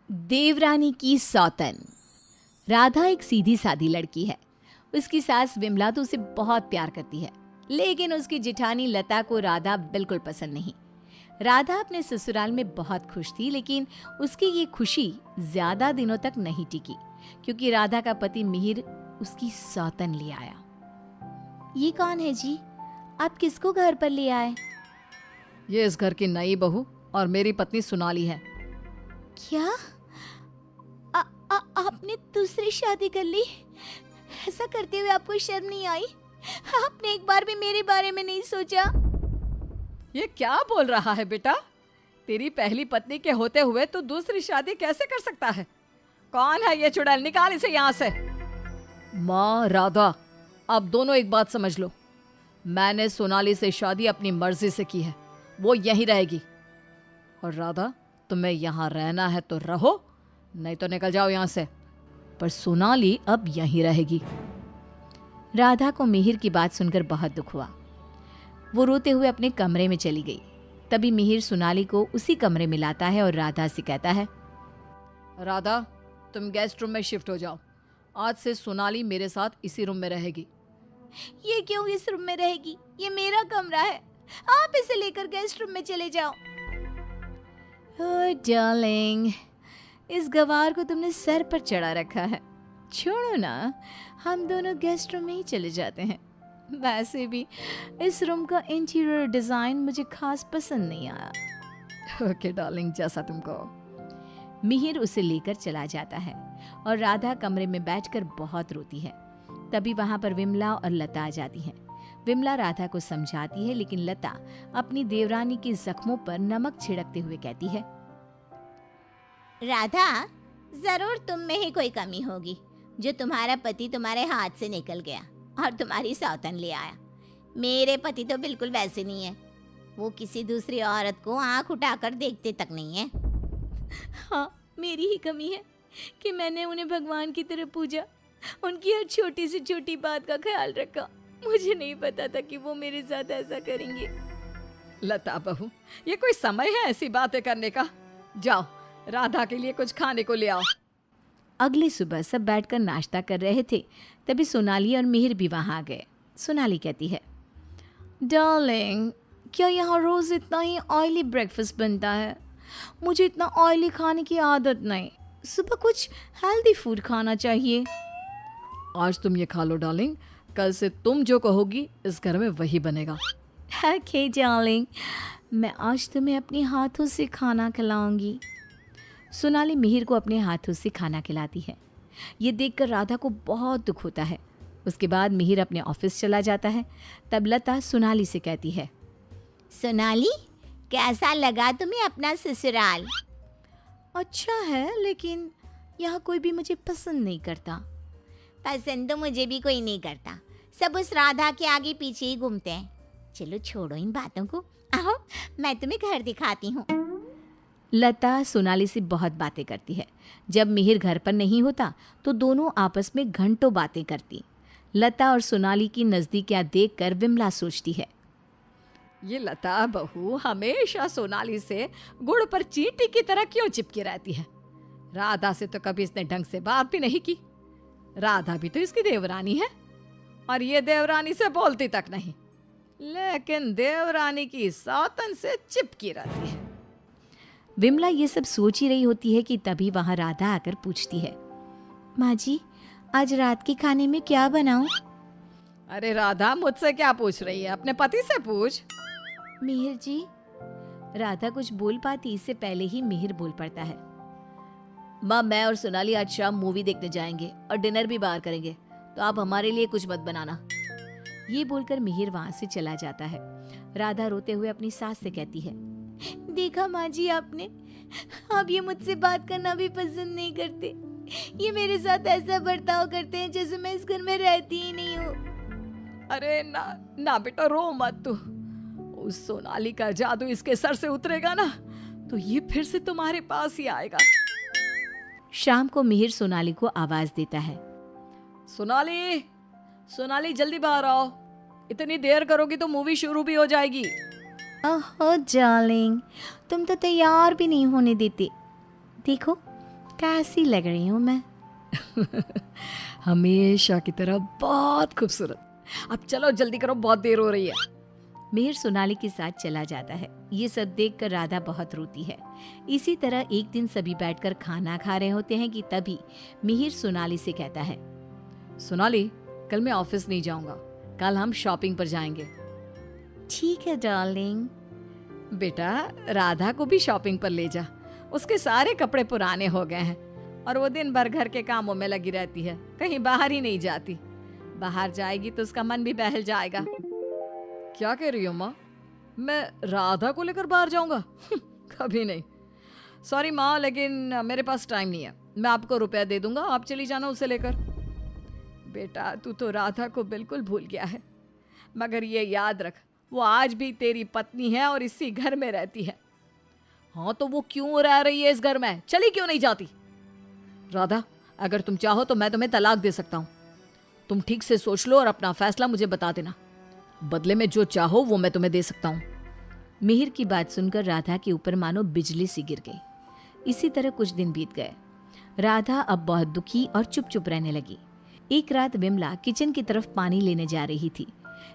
देवरानी की सौतन। राधा एक सीधी सादी लड़की है। उसकी सास विमला तो उसे बहुत प्यार करती है, लेकिन उसकी जिठानी लता को राधा बिल्कुल पसंद नहीं। राधा अपने ससुराल में बहुत खुश थी, लेकिन उसकी ये खुशी ज्यादा दिनों तक नहीं टिकी, क्योंकि राधा का पति मिहिर उसकी सौतन ले आया। ये कौन है जी? आप किसको घर पर ले आए? ये इस घर की नई बहू और मेरी पत्नी सोनाली है। क्या आपने दूसरी शादी कर ली? ऐसा करते हुए आपको शर्म नहीं आई? आपने एक बार भी मेरे बारे में नहीं सोचा? ये क्या बोल रहा है बेटा? तेरी पहली पत्नी के होते हुए तू दूसरी शादी कैसे कर सकता है? कौन है ये चुड़ैल? निकाल इसे यहाँ से। माँ राधा, आप दोनों एक बात समझ लो। मैंने सोनाली से शादी अपनी मर्जी से की है, वो यहीं रहेगी। और राधा, तुम्हें यहाँ रहना है तो रहो, नहीं तो निकल जाओ यहाँ से। पर सोनाली अब यहीं रहेगी। राधा को मिहिर की बात सुनकर बहुत दुख हुआ। वो रोते हुए अपने कमरे में चली गई। तभी मिहिर सोनाली को उसी कमरे में लाता है और राधा से कहता है, राधा, तुम गेस्ट रूम में शिफ्ट हो जाओ। आज से सोनाली मेरे साथ इसी रूम में रहेगी। ये क्यों इस रूम में रहेगी? ये मेरा कमरा है, आप इसे लेकर गेस्ट रूम में चले जाओ। ओह डार्लिंग, इस गवार को तुमने सर पर चढ़ा रखा है। छोड़ो ना, हम दोनों गेस्ट रूम में ही चले जाते हैं। वैसे भी इस रूम का इंटीरियर डिजाइन मुझे खास पसंद नहीं आया। ओके डार्लिंग, जैसा तुम कहो। मिहिर उसे लेकर चला जाता है और राधा कमरे में बैठकर बहुत रोती है। तभी वहां पर विमला और लता आ जाती हैं। विमला राधा को समझाती है, लेकिन लता अपनी देवरानी के जख्मों पर नमक छिड़कते हुए कहती है, राधा, जरूर तुम में ही कोई कमी होगी जो तुम्हारा पति तुम्हारे हाथ से निकल गया और तुम्हारी सौतन ले आया। मेरे पति तो बिल्कुल वैसे नहीं है। वो किसी दूसरी औरत को आंख उठाकर देखते तक नहीं है। हाँ, मेरी ही कमी है कि मैंने उन्हें भगवान की तरह पूजा, उनकी हर छोटी से छोटी बात का ख्याल रखा। मुझे नहीं पता था कि वो मेरे साथ ऐसा करेंगे। लता बहू, ये कोई समय है ऐसी बातें करने का? जाओ, राधा के लिए कुछ खाने को ले आओ। अगली सुबह सब बैठकर नाश्ता कर रहे थे। तभी सोनाली और मिहिर भी वहां आ गए। सोनाली कहती है, डार्लिंग, क्या यहाँ रोज इतना ही ऑयली ब्रेकफास्ट बनता है? मुझे इतना ऑयली खाने की आदत नहीं। सुबह कुछ हेल्दी फूड खाना चाहिए। आज तुम ये खा लो डार्लिंग, कल से तुम जो कहोगी इस घर में वही बनेगा। ओके डार्लिंग, मैं आज तुम्हें अपने हाथों से खाना खिलाऊंगी। सोनाली मिहिर को अपने हाथों से खाना खिलाती है। ये देखकर राधा को बहुत दुख होता है। उसके बाद मिहिर अपने ऑफिस चला जाता है। तब लता सोनाली से कहती है, सोनाली, कैसा लगा तुम्हें अपना ससुराल? अच्छा है, लेकिन यहाँ कोई भी मुझे पसंद नहीं करता। पसंद तो मुझे भी कोई नहीं करता। सब उस राधा के आगे पीछे ही घूमते हैं। चलो छोड़ो इन बातों को, आओ मैं तुम्हें घर दिखाती हूँ। लता सोनाली से बहुत बातें करती है। जब मिहिर घर पर नहीं होता तो दोनों आपस में घंटों बातें करती। लता और सोनाली की नज़दीकियाँ देखकर विमला सोचती है, ये लता बहू हमेशा सोनाली से गुड़ पर चींटी की तरह क्यों चिपकी रहती है? राधा से तो कभी इसने ढंग से बात भी नहीं की। राधा भी तो इसकी देवरानी है और ये देवरानी से बोलती तक नहीं, लेकिन देवरानी की सौतन से चिपकी रहती है। विमला ये सब सोच ही रही होती है कि तभी वहां राधा आकर पूछती है, माँ जी, आज रात के खाने में क्या बनाऊं? अरे राधा, मुझसे क्या पूछ रही है? अपने पति से पूछ। मिहिर जी। राधा कुछ बोल पाती इससे पहले ही मिहिर बोल पड़ता है, माँ, मैं और सोनाली आज शाम मूवी देखने जाएंगे और डिनर भी बाहर करेंगे, तो आप हमारे लिए कुछ मत बनाना। ये बोलकर मिहिर वहां से चला जाता है। राधा रोते हुए अपनी सास से कहती है, देखा माँ जी आपने, आप ये मुझसे बात करना भी पसंद नहीं करते। ये मेरे साथ ऐसा बर्ताव करते हैं जैसे मैं इस घर में रहती ही नहीं हूँ। अरे ना ना बेटा, रो मत तू। उस सोनाली का जादू इसके सर से उतरेगा ना तो ये फिर से तुम्हारे पास ही आएगा। शाम को मिहिर सोनाली को आवाज देता है, सोनाली, सोनाली जल्दी बाहर आओ। इतनी देर करोगी तो मूवी शुरू भी हो जाएगी। ओहो डार्लिंग, तुम तो तैयार भी नहीं होने देते। देखो, कैसी लग रही हूँ मैं? हमेशा की तरह बहुत खूबसूरत। अब चलो जल्दी करो, बहुत देर हो रही है। मिहिर सोनाली के साथ चला जाता है। ये सब देखकर राधा बहुत रोती है। इसी तरह एक दिन सभी बैठकर खाना खा रहे होते हैं कि तभी मिहिर सोनाली से कहता है, सोनाली, कल मैं ऑफिस नहीं जाऊंगा, कल हम शॉपिंग पर जाएंगे। ठीक है डार्लिंग। बेटा, राधा को भी शॉपिंग पर ले जा, उसके सारे कपड़े पुराने हो गए हैं और वो दिन भर घर के कामों में लगी रहती है, कहीं बाहर ही नहीं जाती। बाहर जाएगी तो उसका मन भी बहल जाएगा। क्या कह रही हो माँ? मैं राधा को लेकर बाहर जाऊंगा? कभी नहीं। सॉरी माँ, लेकिन मेरे पास टाइम नहीं है। मैं आपको रुपया दे दूंगा, आप चली जाना उसे लेकर। बेटा, तू तो राधा को बिल्कुल भूल गया है, मगर ये याद रख, वो आज भी तेरी पत्नी है और इसी घर में रहती है। हाँ, तो वो क्यों रह रही है इस घर में? चली क्यों नहीं जाती? राधा, अगर तुम चाहो तो मैं तुम्हें तलाक दे सकता हूँ। तुम ठीक से सोच लो और अपना फैसला मुझे बता देना। बदले में जो चाहो वो मैं तुम्हें दे सकता हूँ। मिहिर की बात सुनकर राधा के ऊपर मानो बिजली सी गिर गई। इसी तरह कुछ दिन बीत गए। राधा अब बहुत दुखी और चुप चुप रहने लगी। एक रात विमला किचन की तरफ पानी लेने जा रही थी,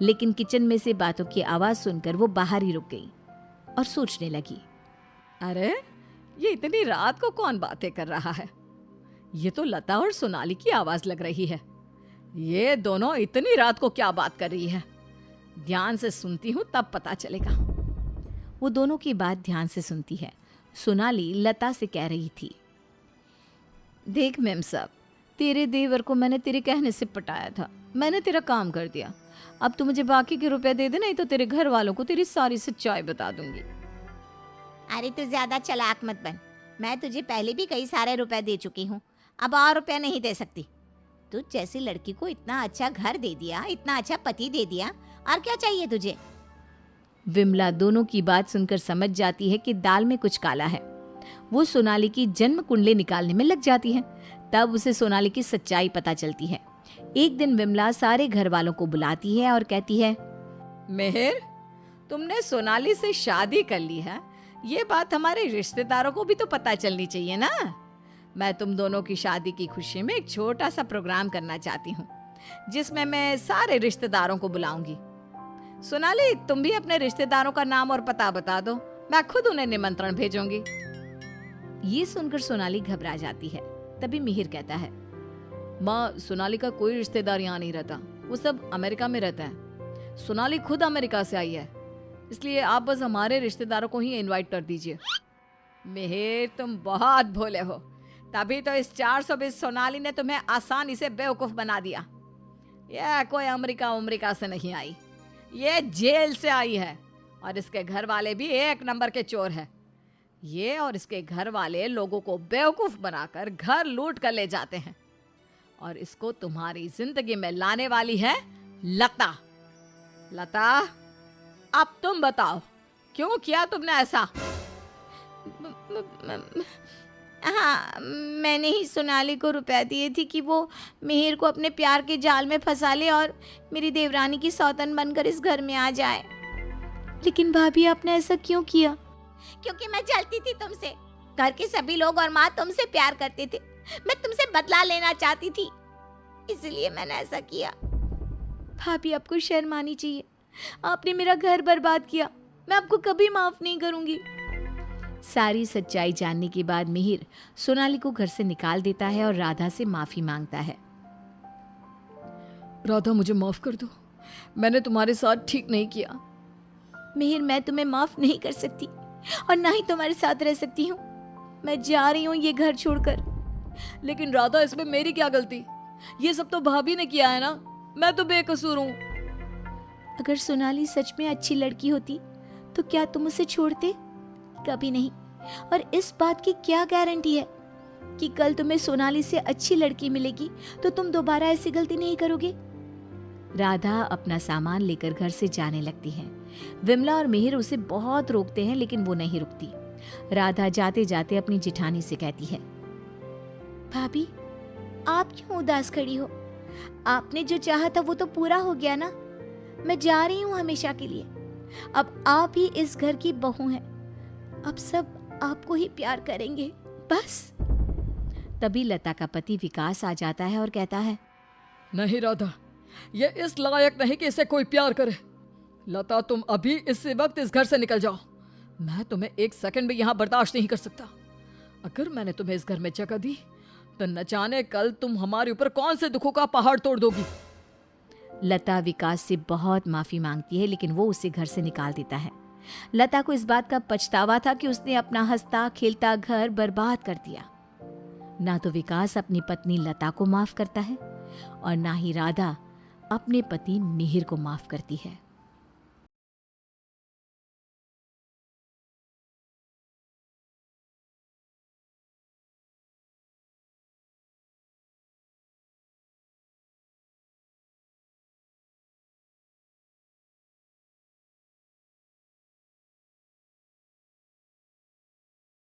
लेकिन किचन में से बातों की आवाज सुनकर वो बाहर ही रुक गई और सोचने लगी, अरे, ये इतनी रात को कौन बातें कर रहा है? ये तो लता और सोनाली की आवाज लग रही है। ये दोनों इतनी रात को क्या बात कर रही है? ध्यान से सुनती हूँ तब पता चलेगा। वो दोनों की बात ध्यान से सुनती है। सोनाली लता से कह रही थी, देख मेम साहब, तेरे देवर को मैंने तेरे कहने से पटाया था, मैंने तेरा काम कर दिया। अब तू मुझे बाकी के रुपए दे दे, नहीं तो तेरे घर वालों को तेरी सारी सच्चाई बता दूंगी। अरे तू ज्यादा चालाक मत बन, मैं तुझे पहले भी कई सारे रुपए दे चुकी हूँ, अब और रुपया नहीं दे सकती। तू जैसी लड़की को इतना अच्छा घर दे दिया, इतना अच्छा पति दे दिया, और क्या चाहिए तुझे? विमला दोनों की बात सुनकर समझ जाती है कि दाल में कुछ काला है। वो सोनाली की जन्म कुंडली निकालने में लग जाती है। तब उसे सोनाली की सच्चाई पता चलती है। एक दिन विमला सारे घर वालों को बुलाती है और कहती है, मेहर, तुमने सोनाली से शादी कर ली है, ये बात हमारे रिश्तेदारों को भी तो पता चलनी चाहिए ना। मैं तुम दोनों की शादी की खुशी में एक छोटा सा प्रोग्राम करना चाहती हूँ, जिसमें मैं सारे रिश्तेदारों को बुलाऊंगी। सोनाली, तुम भी अपने रिश्तेदारों का नाम और पता बता दो, मैं खुद उन्हें निमंत्रण भेजूंगी। ये सुनकर सोनाली घबरा जाती है। तभी मिहिर कहता है, माँ, सोनाली का कोई रिश्तेदार यहाँ नहीं रहता, वो सब अमेरिका में रहता है। सोनाली खुद अमेरिका से आई है, इसलिए आप बस हमारे रिश्तेदारों को ही इनवाइट कर दीजिए। मेहर, तुम बहुत भोले हो, तभी तो इस 420 सोनाली ने तुम्हें आसानी से बेवकूफ बना दिया। यह कोई अमेरिका से नहीं आई, ये जेल से आई है, और इसके घर वाले भी एक नंबर के चोर हैं। ये और इसके घर वाले लोगों को बेवकूफ बनाकर घर लूट कर ले जाते हैं, और इसको तुम्हारी जिंदगी में लाने वाली है लता। लता, अब तुम बताओ, क्यों किया तुमने ऐसा? हाँ, मैंने ही सोनाली को रुपया दिए थी कि वो मिहिर को अपने प्यार के जाल में फंसा ले और मेरी देवरानी की सौतन बनकर इस घर में आ जाए। लेकिन भाभी, आपने ऐसा क्यों किया? क्योंकि मैं जलती थी तुमसे। घर के सभी लोग और माँ तुमसे प्यार करते थे, मैं तुमसे बदला लेना चाहती थी, इसलिए मैंने ऐसा किया। भाभी, आपको शर्म आनी चाहिए। आपने मेरा घर बर्बाद किया, मैं आपको कभी माफ नहीं करूंगी। सारी सच्चाई जानने के बाद मिहिर सोनाली को घर से निकाल देता है और राधा से माफी मांगता है। राधा, मुझे माफ कर दो, मैंने तुम्हारे साथ ठीक नहीं किया। मिहिर, मैं तुम्हें माफ नहीं कर सकती और ना ही तुम्हारे साथ रह सकती हूँ। मैं जा रही हूँ ये घर छोड़कर। लेकिन राधा, इसमें मेरी क्या गलती? ये सब तो भाभी ने किया है ना, मैं तो बेकसूर हूँ। अगर सोनाली सच में अच्छी लड़की होती तो क्या तुम उसे छोड़ते? कभी नहीं। और इस बात की क्या गारंटी है कि कल तुम्हें सोनाली से अच्छी लड़की मिलेगी तो तुम दोबारा ऐसी गलती नहीं करोगे? राधा अपना सामान लेकर घर से जाने लगती है। विमला और मिहिर उसे बहुत रोकते हैं, लेकिन वो नहीं रुकती। राधा जाते जाते अपनी जिठानी से कहती है, भाभी, आप क्यों उदास खड़ी हो? आपने जो चाहा था वो तो पूरा हो गया ना। मैं जा रही हूँ हमेशा के लिए। अब आप ही इस घर की बहू हैं। अब सब आपको ही प्यार करेंगे, बस। तभी लता का पति विकास आ जाता है और कहता है, नहीं राधा, ये इस लायक नहीं कि इसे कोई प्यार करे। लता, तुम अभी इसी वक्त इस घर से निकल जाओ। मैं तुम्हें एक सेकंड भी यहाँ बर्दाश्त नहीं कर सकता। अगर मैंने तुम्हें इस घर में जगह दी तो न जाने कल तुम हमारे ऊपर कौन से दुखों का पहाड़ तोड़ दोगी। लता विकास से बहुत माफी मांगती है, लेकिन वो उसे घर से निकाल देता है। लता को इस बात का पछतावा था कि उसने अपना हंसता खेलता घर बर्बाद कर दिया। ना तो विकास अपनी पत्नी लता को माफ करता है और ना ही राधा अपने पति मिहिर को माफ करती है।